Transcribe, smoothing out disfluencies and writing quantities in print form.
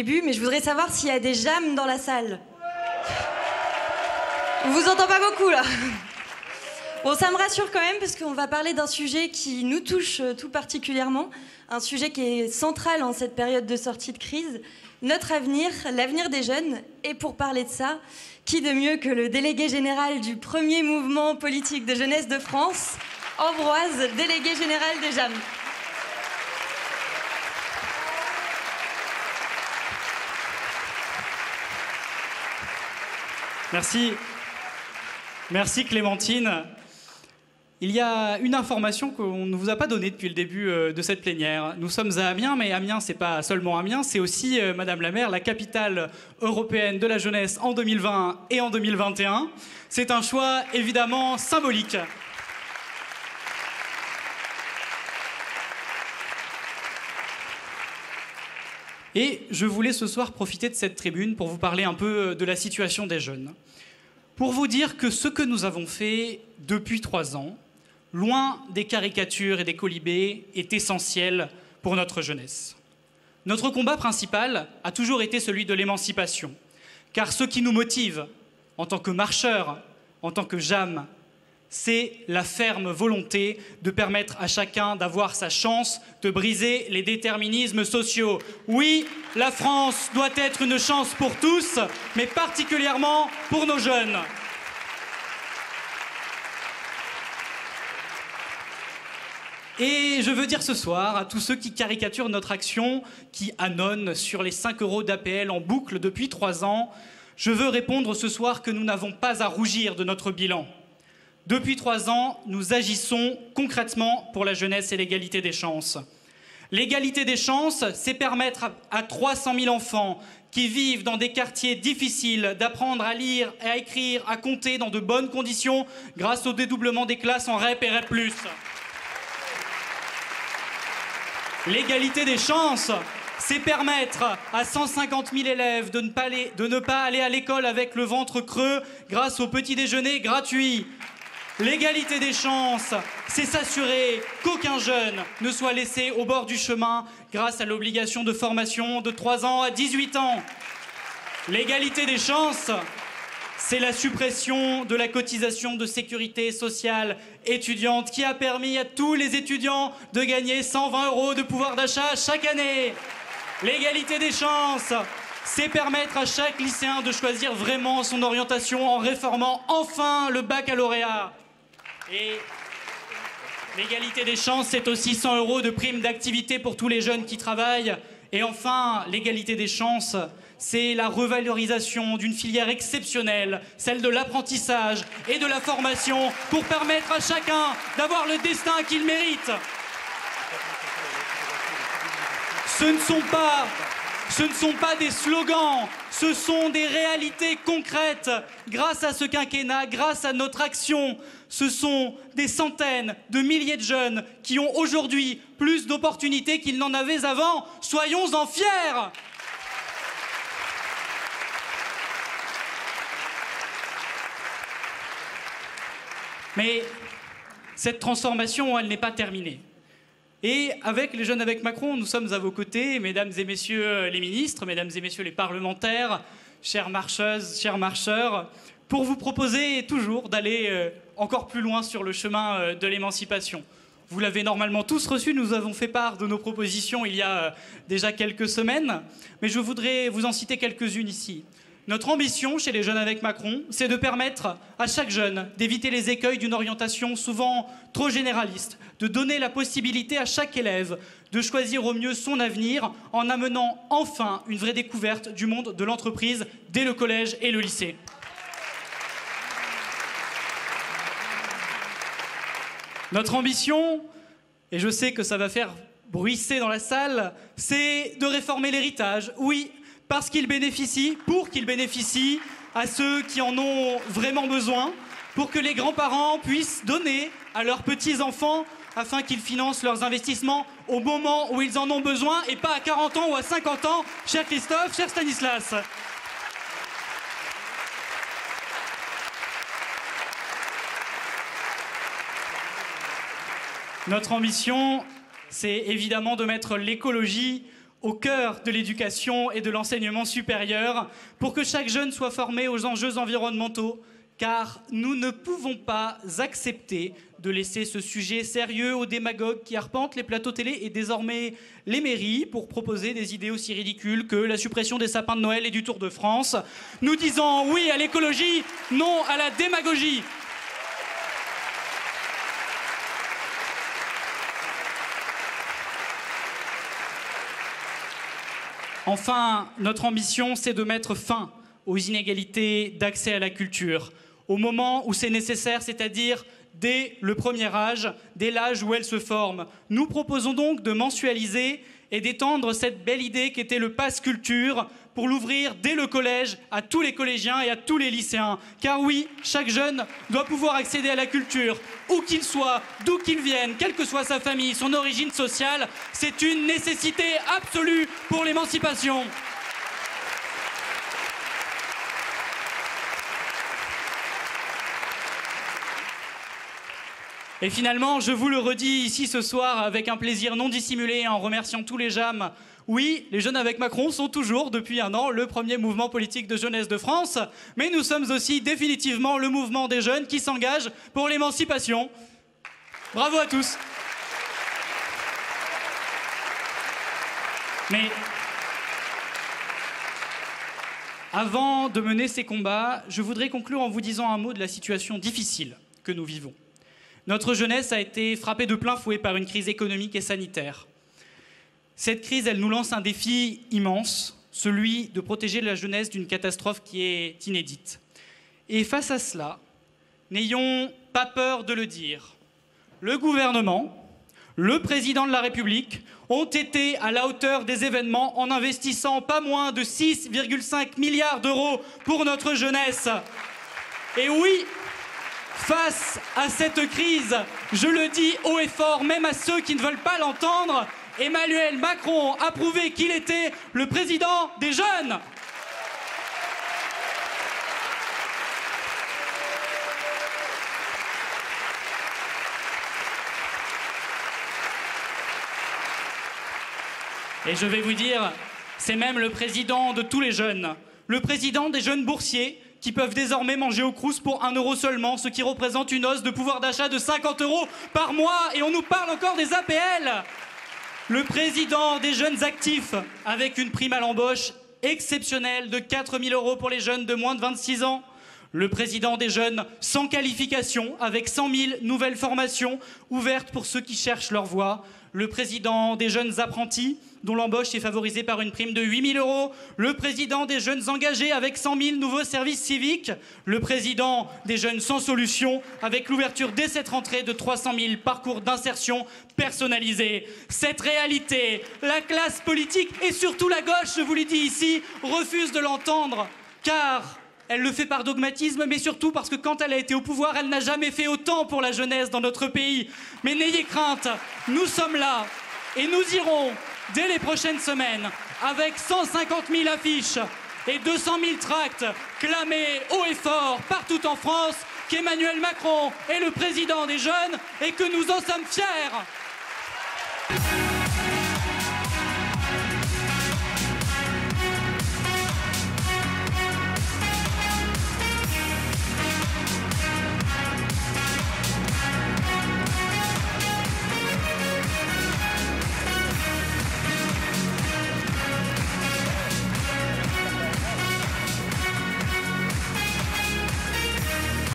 Début, mais je voudrais savoir s'il y a des jams dans la salle. On vous entend pas beaucoup là. Bon, ça me rassure quand même parce qu'on va parler d'un sujet qui nous touche tout particulièrement, un sujet qui est central en cette période de sortie de crise, notre avenir, l'avenir des jeunes. Et pour parler de ça, qui de mieux que le délégué général du premier mouvement politique de jeunesse de France, Ambroise, délégué général des jams. Merci. Merci Clémentine. Il y a une information qu'on ne vous a pas donnée depuis le début de cette plénière. Nous sommes à Amiens, mais Amiens, c'est pas seulement Amiens, c'est aussi, Madame la maire, la capitale européenne de la jeunesse en 2020 et en 2021. C'est un choix évidemment symbolique. Et je voulais ce soir profiter de cette tribune pour vous parler un peu de la situation des jeunes. Pour vous dire que ce que nous avons fait depuis 3 ans, loin des caricatures et des colibés, est essentiel pour notre jeunesse. Notre combat principal a toujours été celui de l'émancipation. Car ce qui nous motive, en tant que marcheurs, en tant que JAM, c'est la ferme volonté de permettre à chacun d'avoir sa chance, de briser les déterminismes sociaux. Oui, la France doit être une chance pour tous, mais particulièrement pour nos jeunes. Et je veux dire ce soir à tous ceux qui caricaturent notre action, qui annonnent sur les 5 € d'APL en boucle depuis 3 ans, je veux répondre ce soir que nous n'avons pas à rougir de notre bilan. Depuis 3 ans, nous agissons concrètement pour la jeunesse et l'égalité des chances. L'égalité des chances, c'est permettre à 300 000 enfants qui vivent dans des quartiers difficiles d'apprendre à lire, à écrire, à compter dans de bonnes conditions grâce au dédoublement des classes en REP et REP+. L'égalité des chances, c'est permettre à 150 000 élèves de ne pas aller à l'école avec le ventre creux grâce au petit déjeuner gratuit. L'égalité des chances, c'est s'assurer qu'aucun jeune ne soit laissé au bord du chemin grâce à l'obligation de formation de 3 ans à 18 ans. L'égalité des chances, c'est la suppression de la cotisation de sécurité sociale étudiante qui a permis à tous les étudiants de gagner 120 € de pouvoir d'achat chaque année. L'égalité des chances, c'est permettre à chaque lycéen de choisir vraiment son orientation en réformant enfin le baccalauréat. Et l'égalité des chances, c'est aussi 100 € de prime d'activité pour tous les jeunes qui travaillent. Et enfin, l'égalité des chances, c'est la revalorisation d'une filière exceptionnelle, celle de l'apprentissage et de la formation, pour permettre à chacun d'avoir le destin qu'il mérite. Ce ne sont pas des slogans, ce sont des réalités concrètes. Grâce à ce quinquennat, grâce à notre action, ce sont des centaines de milliers de jeunes qui ont aujourd'hui plus d'opportunités qu'ils n'en avaient avant. Soyons-en fiers! Mais cette transformation, elle n'est pas terminée. Et avec les Jeunes avec Macron, nous sommes à vos côtés, mesdames et messieurs les ministres, mesdames et messieurs les parlementaires, chères marcheuses, chers marcheurs, pour vous proposer toujours d'aller encore plus loin sur le chemin de l'émancipation. Vous l'avez normalement tous reçu, nous avons fait part de nos propositions il y a déjà quelques semaines, mais je voudrais vous en citer quelques-unes ici. Notre ambition chez les Jeunes avec Macron, c'est de permettre à chaque jeune d'éviter les écueils d'une orientation souvent trop généraliste, de donner la possibilité à chaque élève de choisir au mieux son avenir en amenant enfin une vraie découverte du monde de l'entreprise dès le collège et le lycée. Notre ambition, et je sais que ça va faire bruisser dans la salle, c'est de réformer l'héritage. Oui, parce qu'il bénéficie, pour qu'il bénéficie à ceux qui en ont vraiment besoin, pour que les grands-parents puissent donner à leurs petits-enfants afin qu'ils financent leurs investissements au moment où ils en ont besoin et pas à 40 ans ou à 50 ans, cher Christophe, cher Stanislas. Notre ambition, c'est évidemment de mettre l'écologie au cœur de l'éducation et de l'enseignement supérieur pour que chaque jeune soit formé aux enjeux environnementaux, car nous ne pouvons pas accepter de laisser ce sujet sérieux aux démagogues qui arpentent les plateaux télé et désormais les mairies pour proposer des idées aussi ridicules que la suppression des sapins de Noël et du Tour de France. Nous disons oui à l'écologie, non à la démagogie. Enfin, notre ambition, c'est de mettre fin aux inégalités d'accès à la culture, au moment où c'est nécessaire, c'est-à-dire dès le premier âge, dès l'âge où elle se forme. Nous proposons donc de mensualiser et d'étendre cette belle idée qu'était le pass culture pour l'ouvrir dès le collège à tous les collégiens et à tous les lycéens. Car oui, chaque jeune doit pouvoir accéder à la culture, où qu'il soit, d'où qu'il vienne, quelle que soit sa famille, son origine sociale. C'est une nécessité absolue pour l'émancipation. Et finalement, je vous le redis ici ce soir avec un plaisir non dissimulé en remerciant tous les JAM. Oui, les Jeunes avec Macron sont toujours, depuis un an, le premier mouvement politique de jeunesse de France. Mais nous sommes aussi définitivement le mouvement des jeunes qui s'engagent pour l'émancipation. Bravo à tous. Mais avant de mener ces combats, je voudrais conclure en vous disant un mot de la situation difficile que nous vivons. Notre jeunesse a été frappée de plein fouet par une crise économique et sanitaire. Cette crise, elle nous lance un défi immense, celui de protéger la jeunesse d'une catastrophe qui est inédite. Et face à cela, n'ayons pas peur de le dire. Le gouvernement, le président de la République ont été à la hauteur des événements en investissant pas moins de 6,5 milliards d'euros pour notre jeunesse. Et oui, face à cette crise, je le dis haut et fort, même à ceux qui ne veulent pas l'entendre, Emmanuel Macron a prouvé qu'il était le président des jeunes. Et je vais vous dire, c'est même le président de tous les jeunes, le président des jeunes boursiers qui peuvent désormais manger au Crous pour 1 € seulement, ce qui représente une hausse de pouvoir d'achat de 50 € par mois. Et on nous parle encore des APL. Le président des jeunes actifs, avec une prime à l'embauche exceptionnelle de 4 000 € pour les jeunes de moins de 26 ans. Le président des jeunes sans qualification, avec 100 000 nouvelles formations ouvertes pour ceux qui cherchent leur voie. Le président des jeunes apprentis, dont l'embauche est favorisée par une prime de 8 000 €. Le président des jeunes engagés avec 100 000 nouveaux services civiques. Le président des jeunes sans solution avec l'ouverture dès cette rentrée de 300 000 parcours d'insertion personnalisés. Cette réalité, la classe politique et surtout la gauche, je vous l'ai dit ici, refuse de l'entendre. Car elle le fait par dogmatisme, mais surtout parce que quand elle a été au pouvoir, elle n'a jamais fait autant pour la jeunesse dans notre pays. Mais n'ayez crainte, nous sommes là et nous irons dès les prochaines semaines, avec 150 000 affiches et 200 000 tracts, clamer haut et fort partout en France qu'Emmanuel Macron est le président des jeunes et que nous en sommes fiers.